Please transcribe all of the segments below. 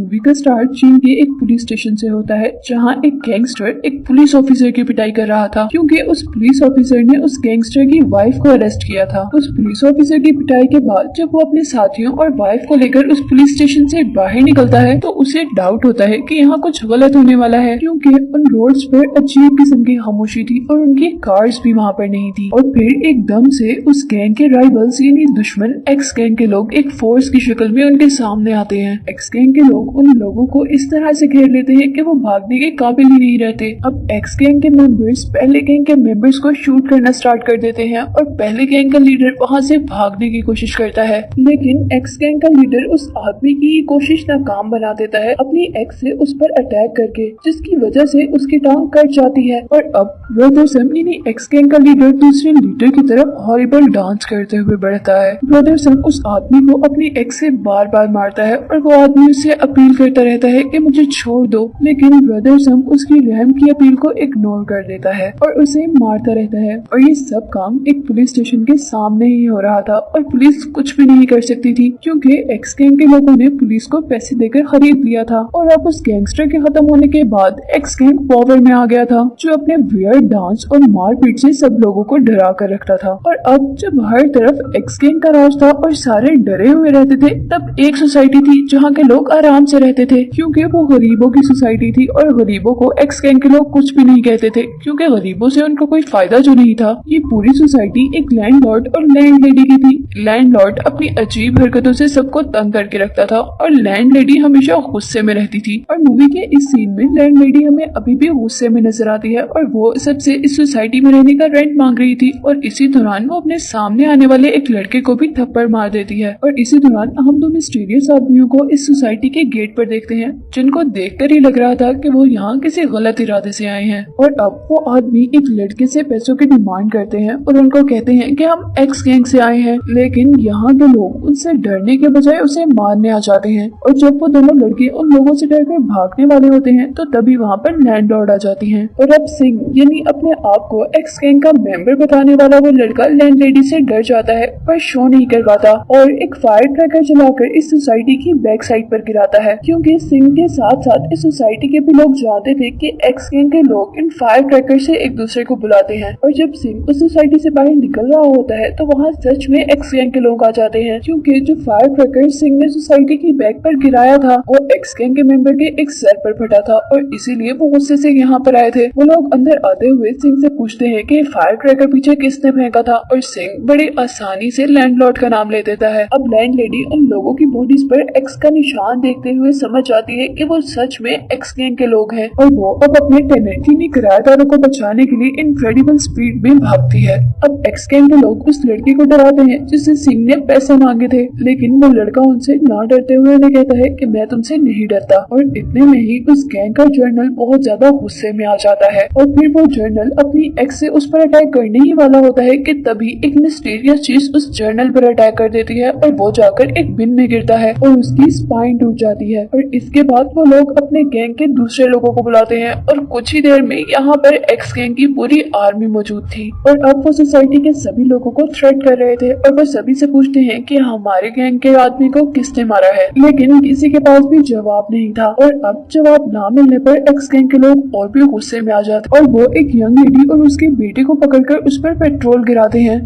Movie का start चीन के एक पुलिस स्टेशन से होता है, जहां एक गैंगस्टर एक पुलिस ऑफिसर की पिटाई कर रहा था क्योंकि उस पुलिस ऑफिसर ने उस गैंगस्टर की वाइफ को अरेस्ट किया था। उस पुलिस ऑफिसर की पिटाई के बाद जब वो अपने साथियों और वाइफ को लेकर उस पुलिस स्टेशन से बाहर निकलता है तो उसे डाउट होता है कि यहाँ कुछ गलत होने वाला है, क्योंकि उन रोड्स पर अजीब किस्म की खामोशी थी और उनकी कार्स भी वहाँ पर नहीं थी। और फिर एकदम से उस गैंग के राइवल्स यानी दुश्मन एक्स गैंग के लोग एक फोर्स की शक्ल में उनके सामने आते हैं। एक्स गैंग के लोग उन लोगों को इस तरह से घेर लेते हैं कि वो भागने के काबिल ही नहीं रहते। अब एक्स गैंग के मेंबर्स पहले गैंग के मेंबर्स को शूट करना स्टार्ट कर देते हैं और पहले गैंग का लीडर वहाँ से भागने की कोशिश करता है, लेकिन एक्स गैंग का लीडर उस आदमी की कोशिश नाकाम बना देता है अपनी एक्स से उस पर अटैक करके, जिसकी वजह से उसकी टांग कट जाती है। और अब ब्रदरसन यानी एक्स गैंग का लीडर दूसरे लीडर की तरफ हॉरिबल डांस करते हुए बढ़ता है। ब्रदरसन उस आदमी को अपनी एक्स से बार बार मारता है और वो आदमी उससे अपील करता रहता है कि मुझे छोड़ दो, लेकिन ब्रदरसन उसकी रहम की अपील को इग्नोर कर देता है और उसे मारता रहता है। और ये सब काम एक पुलिस स्टेशन के सामने ही हो रहा था और पुलिस कुछ भी नहीं कर सकती थी क्योंकि एक्स गैंग के लोगों ने पुलिस को पैसे देकर खरीद लिया था। और अब उस गैंगस्टर के खत्म होने के बाद एक्स गैंग पावर में आ गया था, जो अपने वियर्ड डांस और मारपीट से सब लोगों को डरा कर रखता था। और अब जब हर तरफ एक्स गैंग का राज था और सारे डरे हुए रहते थे, तब एक सोसाइटी थी जहाँ के लोग आराम से रहते थे क्योंकि वो गरीबों की सोसाइटी थी और गरीबों को एक्स गैंग के लोग कुछ भी नहीं कहते थे क्योंकि गरीबों से उनको कोई फायदा जो नहीं था। ये पूरी सोसाइटी एक लैंडलॉर्ड और लैंडलेडी की थी। लैंडलॉर्ड अपनी अजीब हरकतों से सबको तंग करके रखता था और लैंडलेडी हमेशा गुस्से में रहती थी। और मूवी के इस सीन में लैंडलेडी हमें अभी भी गुस्से में नजर आती है और वो सबसे इस सोसाइटी में रहने का रेंट मांग रही थी। और इसी दौरान वो अपने सामने आने वाले एक लड़के को भी थप्पड़ मार देती है। और इसी दौरान हम दो मिस्टीरियस आदमियों को इस सोसाइटी के गेट पर देखते हैं, जिनको देखकर ही लग रहा था कि वो यहाँ किसी गलत इरादे से आए हैं। और अब वो आदमी एक लड़के से पैसों की डिमांड करते हैं और उनको कहते हैं कि हम एक्स गैंग से आए हैं, लेकिन यहाँ के लोग उनसे डरने के बजाय उसे मारने आ जाते हैं। और जब वो दोनों लड़के उन लोगों से डरकर भागने वाले होते हैं तो तभी वहाँ पर लैंडलॉर्ड आ जाती हैं। और अब सिंह यानी अपने आप को एक्स गैंग का मेंबर बताने वाला वो लड़का लैंडलेडी से डर जाता है पर शो नहीं कर पाता और एक फायर क्रैकर चलाकर इस सोसाइटी की बैक साइड पर गिराता है, क्योंकि सिंह के साथ साथ इस सोसाइटी के भी लोग जानते थे कि एक्स गैंग के लोग इन फायर क्रैकर से एक दूसरे को बुलाते हैं। और जब सिंह उस सोसाइटी से बाहर निकल रहा होता है तो वहाँ सच में एक्स गैंग के लोग आ जाते हैं, क्योंकि जो फायर क्रैकर सिंह ने सोसाइटी की बैक पर गिराया था वो एक्स गैंग के मेंबर के एक सर पर फटा था और इसीलिए वो गुस्से से यहाँ पर आए थे। वो लोग अंदर आते हुए सिंह से पूछते हैं कि फायर क्रैकर पीछे किसने फेंका था और सिंह बड़ी आसानी से लैंडलॉर्ड का नाम ले देता है। अब लैंडलेडी उन लोगों की बॉडीज पर एक्स का निशान देखते हुए समझ जाती है कि वो सच में एक्स गैंग के लोग हैं और वो अब अपने टेनेंट यानी किराएदारों को बचाने के लिए इनक्रेडिबल स्पीड में भागती है। अब एक्स गैंग के लोग उस लड़की को डराते हैं जिससे सिंह ने पैसे मांगे थे, लेकिन वो लड़का उनसे ना डरते हुए उन्हें कहता है कि मैं तुमसे नहीं डरता। और इतने में ही उस गैंग का जर्नल बहुत ज्यादा गुस्से में आ जाता है और फिर वो जर्नल अपनी एक्स से उस पर अटैक करने ही वाला होता है कि तभी एक मिस्टीरियस चीज उस जर्नल पर अटैक कर देती है और वो जाकर एक बिन में गिरता है और उसकी स्पाइन टूट जाती है। और इसके बाद वो लोग अपने गैंग के दूसरे लोगों को बुलाते हैं और कुछ ही देर में यहाँ पर एक्स गैंग की पूरी आर्मी मौजूद थी। और अब वो सोसाइटी के सभी लोगों को थ्रेट कर रहे थे और वो सभी से पूछते हैं कि हमारे गैंग के आदमी को किसने मारा है, लेकिन किसी के पास भी जवाब नहीं था। और अब जवाब ना मिलने पर एक्स गैंग के लोग और भी गुस्से में आ जाते और वो एक यंग लेडी और उसके बेटे को पकड़कर उस पर पेट्रोल गिराते हैं।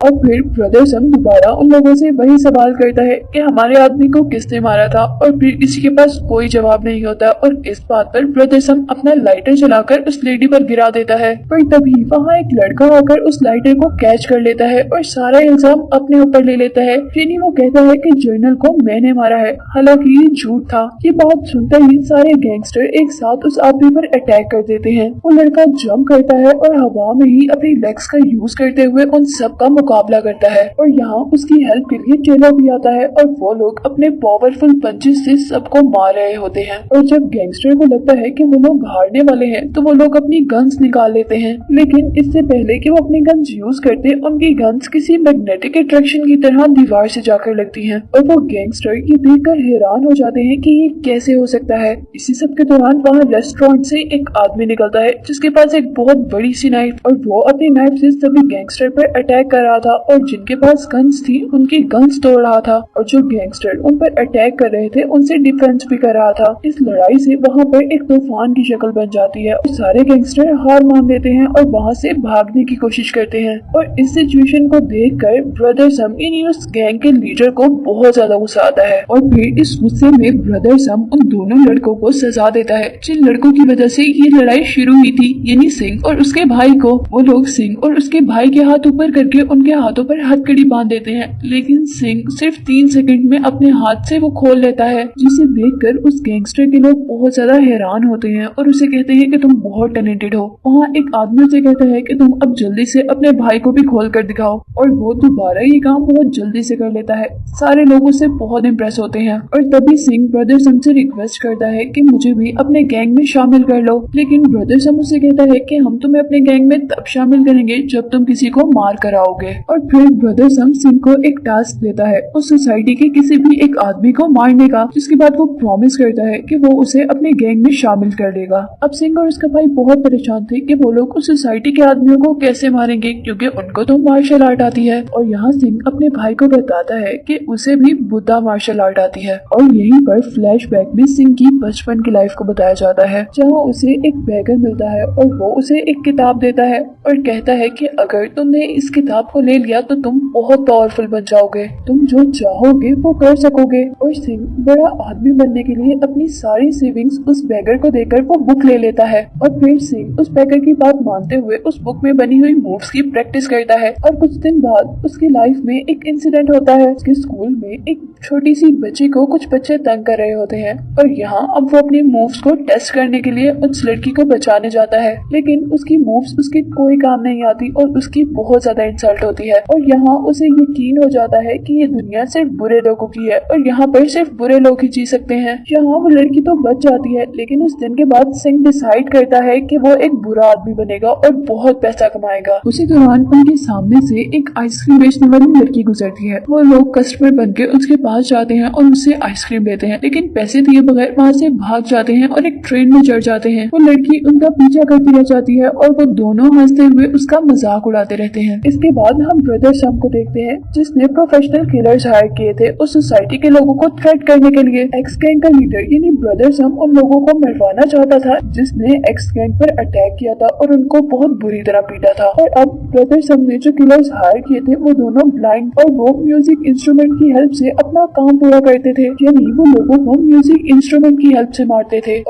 और फिर ब्रदरसन दोबारा उन लोगों से वही सवाल करता है कि हमारे आदमी को किसने मारा था और फिर किसी के पास कोई जवाब नहीं होता और इस बात पर ब्रदरसन अपना लाइटर जलाकर उस लेडी पर गिरा देता है। पर तभी वहाँ एक लड़का आकर उस लाइटर को कैच कर लेता है और सारा इल्जाम अपने ऊपर ले लेता है। फिर वो कहता है कि जर्नल को मैंने मारा है, हालांकि ये झूठ था। ये बात सुनते ही सारे गैंगस्टर एक साथ उस आदमी पर अटैक कर देते हैं। वो लड़का जंप करता है और हवा में ही अपनी लेग्स का यूज करते हुए उन सब का मुकाबला करता है और यहाँ उसकी हेल्प के लिए टेलर भी आता है और वो लोग अपने पावरफुल पंचेस से सबको मार रहे होते हैं। और जब गैंगस्टर को लगता है कि वो लोग हारने वाले हैं तो वो लोग अपनी गन्स निकाल लेते हैं, लेकिन इससे पहले कि वो अपनी गन्स यूज करते उनकी गन्स किसी मैग्नेटिक अट्रैक्शन की तरह दीवार से जाकर लगती हैं और वो गैंगस्टर ये देखकर हैरान हो जाते हैं कि ये कैसे हो सकता है। इसी सब के दौरान वहाँ रेस्टोरेंट से एक आदमी निकलता है जिसके पास एक बहुत बड़ी सी नाइफ और वो अपनी नाइफ से सभी गैंगस्टर पर अटैक कर रहा रहा था और जिनके पास गन्स थी उनकी गन्स तोड़ रहा था और जो गैंगस्टर उन पर अटैक कर रहे थे उनसे डिफेंस भी कर रहा था। इस लड़ाई से वहाँ पर एक तूफान की शक्ल बन जाती है और सारे गैंगस्टर हार मान लेते हैं और वहाँ से भागने की कोशिश करते हैं। और इस सिचुएशन को देखकर ब्रदर सम यानी उस गैंग के लीडर को बहुत ज्यादा गुस्सा आता है और फिर इस गुस्से में ब्रदर सम उन दोनों लड़कों को सजा देता है जिन लड़कों की वजह से ये लड़ाई शुरू हुई थी, यानी सिंह और उसके भाई को। वो लोग सिंह और उसके भाई के हाथ ऊपर करके उनके हाथों पर हथकड़ी बांध देते हैं, लेकिन सिंह सिर्फ 3 सेकंड में अपने हाथ से वो खोल लेता है, जिसे देखकर उस गैंगस्टर के लोग बहुत ज्यादा हैरान होते हैं और उसे कहते हैं कि तुम बहुत टैलेंटेड हो। वहाँ एक आदमी उसे कहता है कि तुम अब जल्दी से अपने भाई को भी खोल कर दिखाओ और वो दोबारा ये काम बहुत जल्दी से कर लेता है। सारे लोग उससे बहुत इम्प्रेस होते हैं और तभी सिंह ब्रदर सम से रिक्वेस्ट करता है कि मुझे भी अपने गैंग में शामिल कर लो, लेकिन ब्रदर सम उसे कहता है कि हम तुम्हें अपने गैंग में तब शामिल करेंगे जब तुम किसी को मार कर आओगे। और फिर ब्रदर सम सिंह को एक टास्क देता है उस सोसाइटी के किसी भी एक आदमी को मारने का, जिसके बाद वो प्रॉमिस करता है कि वो उसे अपने गैंग में शामिल कर लेगा। अब सिंह और उसका भाई बहुत परेशान थे कि वो लोग उस सोसाइटी के आदमियों को कैसे मारेंगे क्योंकि उनको तो मार्शल आर्ट आती है। और यहाँ सिंह अपने भाई को बताता है कि उसे भी बुद्धा मार्शल आर्ट आती है। और यहीं पर फ्लैशबैक में सिंह की बचपन की लाइफ को बताया जाता है, जहाँ उसे एक बैगर मिलता है और वो उसे एक किताब देता है और कहता है कि अगर तुमने इस किताब को ले लिया तो तुम बहुत पावरफुल बन जाओगे, तुम जो चाहोगे वो कर सकोगे। और सिंह बड़ा आदमी बनने के लिए अपनी सारी सेविंग्स उस बैगर को देकर वो बुक ले लेता है और फिर सिंह उस बैगर की बात मानते हुए उस बुक में बनी हुई मूव्स की प्रैक्टिस करता है। और कुछ दिन बाद उसकी लाइफ में एक इंसिडेंट होता है। उसके स्कूल में एक छोटी सी बच्ची को कुछ बच्चे तंग कर रहे होते हैं और यहाँ अब वो अपनी मूव्स को टेस्ट करने के लिए उस लड़की को बचाने जाता है, लेकिन उसकी मूव्स उसके कोई काम नहीं आती और उसकी बहुत ज्यादा इंसल्ट होती है। और यहाँ उसे यकीन हो जाता है कि ये दुनिया सिर्फ बुरे लोगों की है और यहाँ पर सिर्फ बुरे लोग ही जी सकते हैं। यहाँ वो लड़की तो बच जाती है, लेकिन उस दिन के बाद सिंह डिसाइड करता है कि वो एक बुरा आदमी बनेगा और बहुत पैसा कमाएगा। उसी दौरान उनके सामने से एक आइसक्रीम बेचने वाली लड़की गुजरती है। वो लोग कस्टमर बनके उसके पास जाते हैं और उससे आइसक्रीम लेते हैं, लेकिन पैसे दिए बगैर वहाँ से भाग जाते हैं और एक ट्रेन में चढ़ जाते हैं। वो लड़की उनका पीछा करती रह जाती है और वो दोनों हंसते हुए उसका मजाक उड़ाते रहते हैं। इसके बाद हम ब्रदर सम को देखते हैं, जिसने प्रोफेशनल किलर्स हायर किए थे उस सोसाइटी के लोगों को थ्रेट करने के लिए। एक्स गैंग का लीडर यानी ब्रदर सम उन लोगों को मरवाना चाहता था जिसने एक्स गैंग पर अटैक किया था और उनको बहुत बुरी तरह पीटा था। और अब ब्रदर सम ने जो किलर्स हायर किए थे वो दोनों ब्लाइंड और वो म्यूजिक इंस्ट्रूमेंट की हेल्प से अपना काम पूरा करते थे, यानी वो लोगों को म्यूजिक इंस्ट्रूमेंट की हेल्प से मारते थे।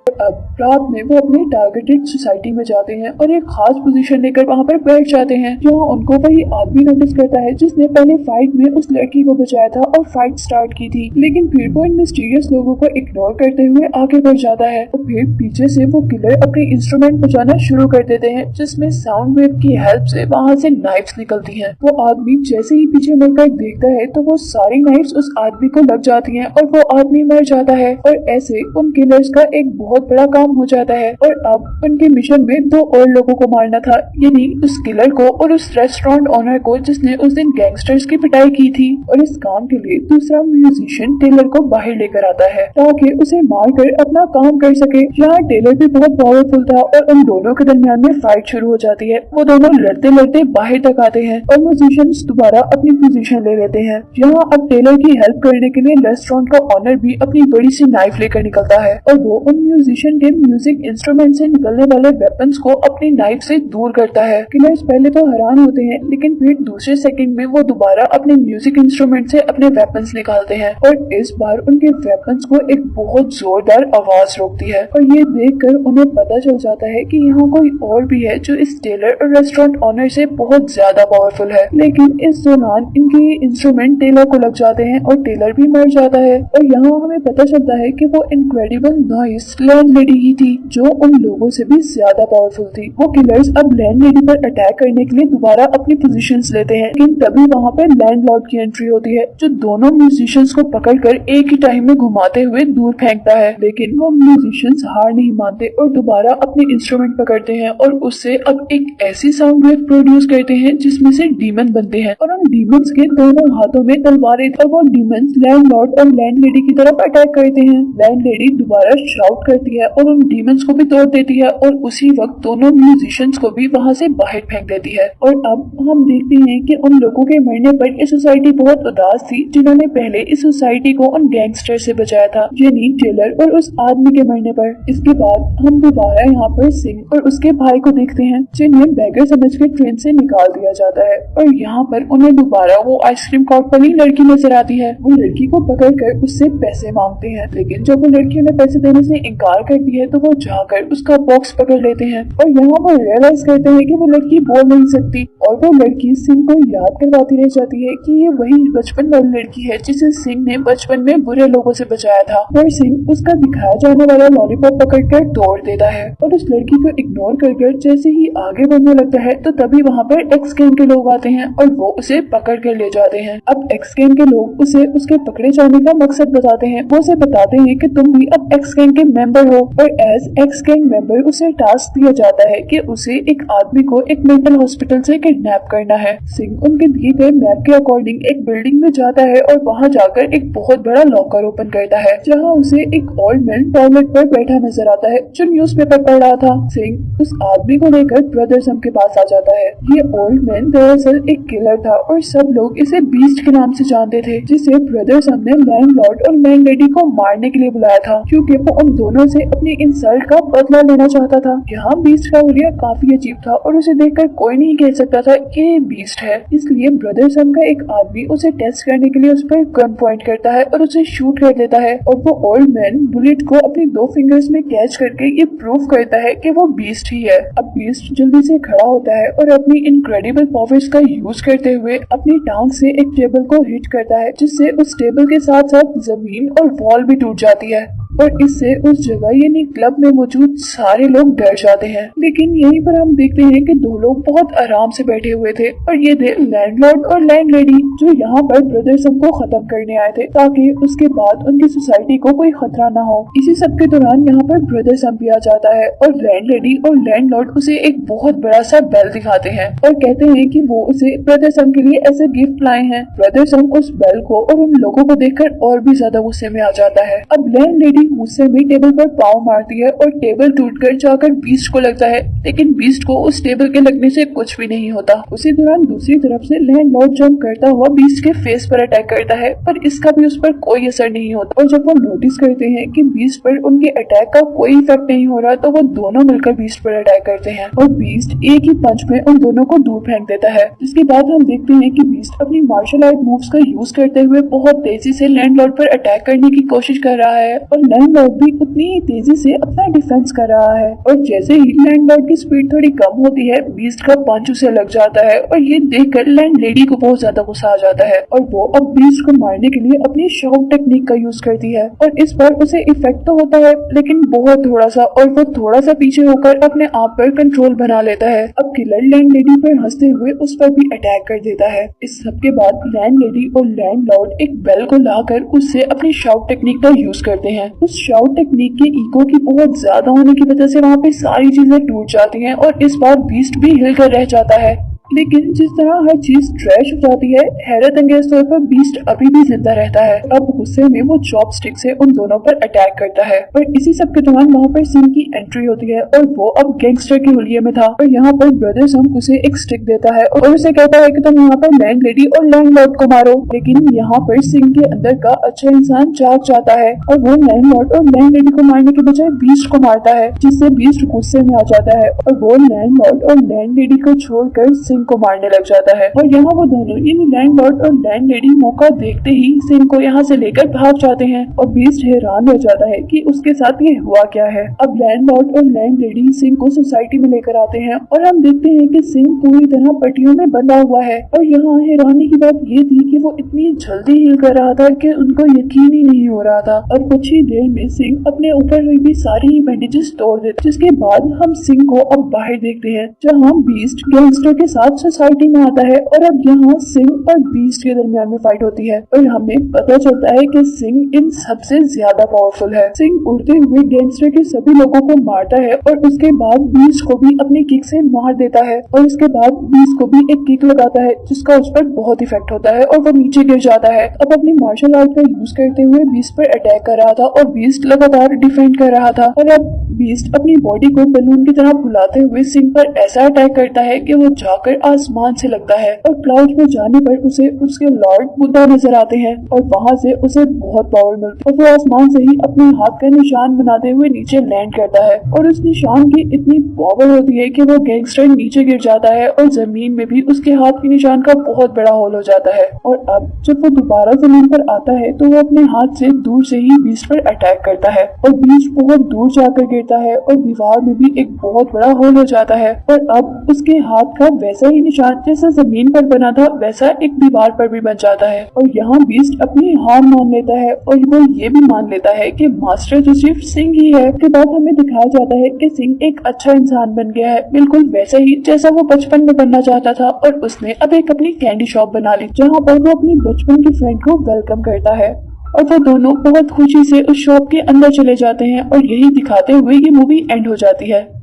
अब रात में वो अपने टारगेटेड सोसाइटी में जाते हैं और एक खास पोजीशन लेकर वहाँ पर बैठ जाते हैं, जहाँ उनको वही आदमी नोटिस करता है जिसने पहले फाइट में उस लड़की को बचाया था और फाइट स्टार्ट की थी। लेकिन फिर वो इन मिस्टीरियस लोगों को इग्नोर करते हुए आगे बढ़ जाता है और फिर पीछे से वो किलर अपने इंस्ट्रूमेंट बजाना शुरू कर देते हैं, जिसमें साउंड वेव की हेल्प से वहाँ से नाइफ्स निकलती हैं। वो आदमी जैसे ही पीछे मुड़कर देखता है तो वो सारी नाइफ्स उस आदमी को लग जाती हैं और वो आदमी मर जाता है। और ऐसे उन किलर्स का एक बहुत बड़ा काम हो जाता है और अब उनके मिशन में 2 और लोगों को मारना था, यानी उस किलर को और उस रेस्टोरेंट ओनर को जिसने उस दिन गैंगस्टर्स की पिटाई की थी। और इस काम के लिए दूसरा म्यूजिशियन टेलर को बाहर लेकर आता है ताकि उसे मारकर अपना काम कर सके। यहाँ टेलर भी बहुत पावरफुल था और उन दोनों के दरमियान में फाइट शुरू हो जाती है। वो दोनों लड़ते लड़ते बाहर तक आते हैं और म्यूजिशियंस दोबारा अपनी पोजीशन ले लेते हैं। यहाँ अब टेलर की हेल्प करने के लिए रेस्टोरेंट का ओनर भी अपनी बड़ी सी नाइफ लेकर निकलता है और वो उन म्यूजिशियन के म्यूजिक इंस्ट्रूमेंट से निकलने वाले वेपन्स को अपनी नाइफ से दूर करता है। किलर्स पहले तो हैरान होते हैं, लेकिन फिर दूसरे सेकंड में वो दोबारा अपने म्यूजिक इंस्ट्रूमेंट से अपने वेपन्स निकालते हैं और इस बार उनके वेपन्स को एक बहुत जोरदार आवाज रोकती है। और ये देखकर उन्हें पता चल जाता है कि यहाँ कोई और भी है जो इस टेलर और रेस्टोरेंट ओनर से बहुत ज्यादा पावरफुल है। लेकिन इस दौरान इनके इंस्ट्रूमेंट टेलर को लग जाते हैं और टेलर भी मर जाता है। और यहाँ हमें पता चलता है कि वो इनक्रेडिबल नाइस लैंडलेडी ही थी जो उन लोगों से भी ज्यादा पावरफुल थी। वो किलर्स अब लैंडलेडी पर अटैक करने के लिए दोबारा अपनी पोजीशंस लेते हैं, लेकिन तभी वहाँ पर लैंडलॉर्ड की एंट्री होती है जो दोनों म्यूजिशियंस को पकड़कर एक ही टाइम में घुमाते हुए दूर फेंकता है। लेकिन वो म्यूजिशियंस हार नहीं मानते और दोबारा अपने इंस्ट्रूमेंट पकड़ते हैं और उससे अब एक ऐसी साउंड वेव प्रोड्यूस करते हैं जिसमें से डीमन बनते हैं और उन डीमंस के दोनों हाथों में तलवारें और वो डीमंस लैंडलॉर्ड और लैंडलेडी की तरफ अटैक करते हैं। लैंडलेडी दोबारा शाउट करती है और उन डीमंस को भी तोड़ देती है और उसी वक्त दोनों म्यूजिशियंस को भी वहाँ से बाहर फेंक देती है। और अब हम देखते हैं कि उन लोगों के मरने पर ये सोसाइटी बहुत उदास थी जिन्होंने पहले इस सोसाइटी को उन गैंगस्टर से बचाया था, जेनी, टेलर और उस आदमी के मरने पर। इसके बाद हम दोबारा यहाँ पर सिंह और उसके भाई को देखते हैं जिन्हें बैगर समझ के ट्रेन से निकाल दिया जाता है और यहाँ पर उन्हें दोबारा वो आइसक्रीम कार्ट वाली लड़की नजर आती है। वो लड़की को पकड़ कर उससे पैसे मांगते हैं, लेकिन जब वो लड़की उन्हें पैसे देने से इनकार करती है तो वो जाकर उसका बॉक्स पकड़ लेते हैं और यहाँ वो रियलाइज करते हैं कि वो लड़की बोल नहीं सकती और वो लड़की सिंह को याद करवाती रह जाती है कि ये वही बचपन वाली लड़की है जिसे सिंह ने बचपन में बुरे लोगों से बचाया था। और सिंह उसका दिखाया जाने वाला लॉलीपॉप पकड़कर तोड़ देता है और उस लड़की को इग्नोर कर जैसे ही आगे बढ़ने लगता है तो तभी वहाँ पर एक्स गैंग के लोग आते हैं और वो उसे पकड़ कर ले जाते हैं। अब एक्स गैंग के लोग उसे उसके पकड़े जाने का मकसद बताते हैं। वो उसे बताते हैं कि तुम भी अब एक्स गैंग के मेंबर हो और एज एक्स गैंग मेंबर उसे टास्क दिया जाता है कि उसे एक आदमी को एक मेंटल हॉस्पिटल से किडनैप करना है। सिंह उनके दिए गए मैप के अकॉर्डिंग एक बिल्डिंग में जाता है और वहाँ जाकर एक बहुत बड़ा लॉकर ओपन करता है जहाँ उसे एक ओल्ड मैन टॉयलेट पर बैठा नजर आता है जो न्यूज़पेपर पढ़ रहा था। सिंह उस आदमी को लेकर ब्रदर सम के पास आ जाता है। ये ओल्ड मैन दरअसल एक किलर था और सब लोग इसे बीस्ट के नाम से जानते थे, जिसे ब्रदर सम ने लैंडलॉर्ड और लैंडलेडी को मारने के लिए बुलाया था क्योंकि वो उन दोनों से अपनी इंसल्ट का बदला लेना चाहता था। यहाँ बीस्ट का हुलिया काफी अजीब था और उसे देखकर कोई नहीं कह सकता था कि ये बीस्ट है, इसलिए ब्रदर सम का एक आदमी उसे टेस्ट करने के लिए उस पर गन पॉइंट करता है और उसे शूट कर देता है और वो ओल्ड मैन बुलेट को अपनी 2 फिंगर्स में कैच करके ये प्रूव करता है कि वो बीस्ट ही है। अब बीस्ट जल्दी से खड़ा होता है और अपनी इनक्रेडिबल पावर्स का यूज करते हुए अपनी टांग से एक टेबल को हिट करता है जिससे उस टेबल के साथ साथ जमीन और वॉल भी टूट जाती है और इससे उस जगह यानी क्लब में मौजूद सारे लोग डर जाते हैं। लेकिन यहीं पर हम देखते हैं कि 2 लोग बहुत आराम से बैठे हुए थे और ये थे लैंडलॉर्ड और लैंडलेडी जो यहाँ पर ब्रदर सम को खत्म करने आए थे ताकि उसके बाद उनकी सोसाइटी को कोई खतरा न हो। इसी सब के दौरान यहाँ पर ब्रदर सम भी आ जाता है और लैंडलेडी और लैंडलॉर्ड उसे एक बहुत बड़ा सा बेल दिखाते हैं और कहते हैं कि वो उसे ब्रदर सम के लिए ऐसे गिफ्ट लाए हैं। ब्रदर सम उस बेल को और उन लोगों को देखकर और भी ज्यादा गुस्से में आ जाता है। अब लैंडलेडी गुस्से में टेबल पर पाँव मारती है और टेबल टूटकर जाकर बीस्ट को लगता है, लेकिन बीस्ट को उस टेबल के लगने से कुछ भी नहीं होता। उसी दौरान दूसरी तरफ से लैंडलॉर्ड जंप करता हुआ बीस्ट के फेस पर अटैक करता है पर इसका भी उस पर कोई असर नहीं होता और जब वो नोटिस करते हैं कि बीस्ट पर उनके अटैक का कोई इफेक्ट नहीं हो रहा तो वो दोनों मिलकर बीस्ट पर अटैक करते हैं और बीस्ट एक ही पंच में उन दोनों को दूर फेंक देता है। जिसके बाद हम देखते हैं कि बीस्ट अपनी मार्शल आर्ट मूव्स का यूज करते हुए बहुत तेजी से लैंडलॉर्ड पर अटैक करने की कोशिश कर रहा है और लैंडलॉर्ड भी उतनी ही तेजी से अपना डिफेंस कर रहा है और जैसे ही लैंडलॉर्ड की स्पीड थोड़ी कम होती है बीस्ट का पंच उसे लग जाता है और ये देखकर लैंडलेडी को बहुत ज्यादा गुस्सा आ जाता है और वो अब बीस्ट को मारने के लिए अपनी शाउट टेक्निक का यूज करती है और इस पर उसे इफेक्ट तो होता है लेकिन बहुत थोड़ा सा और वो थोड़ा सा पीछे होकर अपने आप पर कंट्रोल बना लेता है। अब किलर लैंडलेडी पर हंसते हुए उस पर भी अटैक कर देता है। इस सब के बाद लैंडलेडी और लैंडलॉर्ड एक बेल को लाकर उससे अपनी शाउट टेक्निक का यूज करते हैं। उस शाउट टेक्निक के इको की बहुत ज्यादा होने की वजह से वहाँ पे सारी चीजें टूट जाती हैं और इस बार बीस्ट भी हिलकर रह जाता है। लेकिन जिस तरह हर चीज ट्रैश हो जाती है हैरत अंगेज तौर पर बीस्ट अभी भी जिंदा रहता है। अब गुस्से में वो चॉपस्टिक से उन दोनों पर अटैक करता है और इसी सब के दौरान वहाँ पर सिंह की एंट्री होती है और वो अब गैंगस्टर के हुलिये में था और यहाँ पर ब्रदर सम उसे एक स्टिक देता है और उसे कहता है कि तुम यहाँ पर लैंडलेडी और लैंडलॉर्ड को मारो। लेकिन यहाँ पर सिंह के अंदर का अच्छा इंसान जाग जाता है और वो लैंडलॉर्ड और लैंडलेडी को मारने के बजाय बीस्ट को मारता है जिससे बीस्ट गुस्से में आ जाता है और वो लैंडलॉर्ड और लैंडलेडी को छोड़कर को मारने लग जाता है और यहाँ वो दोनों यानी लैंडलॉर्ड और लैंडलेडी मौका देखते ही सिंह को यहाँ से लेकर भाग जाते हैं और बीस्ट हैरान रह जाता है कि उसके साथ ये हुआ क्या है। अब लैंडलॉर्ड और लैंडलेडी सिंह को सोसाइटी में लेकर आते हैं और हम देखते हैं कि सिंह पूरी तरह पट्टियों में बंधा हुआ है और यहाँ हैरानी की बात ये थी कि वो इतनी जल्दी हिल कर रहा था कि उनको यकीन ही नहीं हो रहा था और कुछ ही देर में सिंह अपने ऊपर हुई भी सारी ही बैंडेजेस तोड़ देते। जिसके बाद हम सिंह को अब बाहर देखते हैं जहाँ बीस्ट गैंगस्टर के साथ सोसाइटी में आता है और अब यहाँ सिंह और बीस्ट के दरमियान में फाइट होती है और हमें पता चलता है कि सिंह इन सबसे ज्यादा पावरफुल है। सिंह उड़ते हुए गैंगस्टर के सभी लोगों को मारता है और उसके बाद बीस्ट को भी अपनी किक से मार देता है और इसके बाद बीस्ट को भी एक किक लगाता है जिसका उस पर बहुत इफेक्ट होता है और वो नीचे गिर जाता है। अब अपनी मार्शल आर्ट का यूज करते हुए बीस्ट पर अटैक कर रहा था और बीस्ट लगातार डिफेंड कर रहा था और अब बीस्ट अपनी बॉडी को बलून की तरह फुलाते हुए सिंह पर ऐसा अटैक करता है कि वो जाकर आसमान से लगता है और क्लाउड में जाने पर उसे उसके लॉर्ड बुद्धा नजर आते हैं और वहाँ से उसे बहुत पावर मिलती है और वो आसमान से ही अपने हाथ का निशान बनाते हुए नीचे लैंड करता है और उस निशान की इतनी पावर होती है कि वो गैंगस्टर नीचे गिर जाता है और जमीन में भी उसके हाथ के निशान का बहुत बड़ा होल हो जाता है। और अब जब वो दोबारा जमीन पर आता है तो वो अपने हाथ से दूर से ही बीस्ट पर अटैक करता है और बीस्ट बहुत दूर जाकर गिरता है और दीवार में भी एक बहुत बड़ा होल हो जाता है और अब उसके हाथ का वैसा ही निशान जैसा जमीन पर बना था वैसा एक दीवार पर भी बन जाता है और यहाँ बीस्ट अपनी हार मान लेता है और वो ये भी मान लेता है कि मास्टर तो सिर्फ सिंह ही है। के बाद हमें दिखाया जाता है कि सिंह एक अच्छा इंसान बन गया है, बिल्कुल वैसा ही जैसा वो बचपन में बनना चाहता था और उसने अब एक अपनी कैंडी शॉप बना ली जहाँ पर वो अपनी बचपन की फ्रेंड को वेलकम करता है और वो दोनों बहुत खुशी से उस शॉप के अंदर चले जाते हैं और यही दिखाते हुए ये मूवी एंड हो जाती है।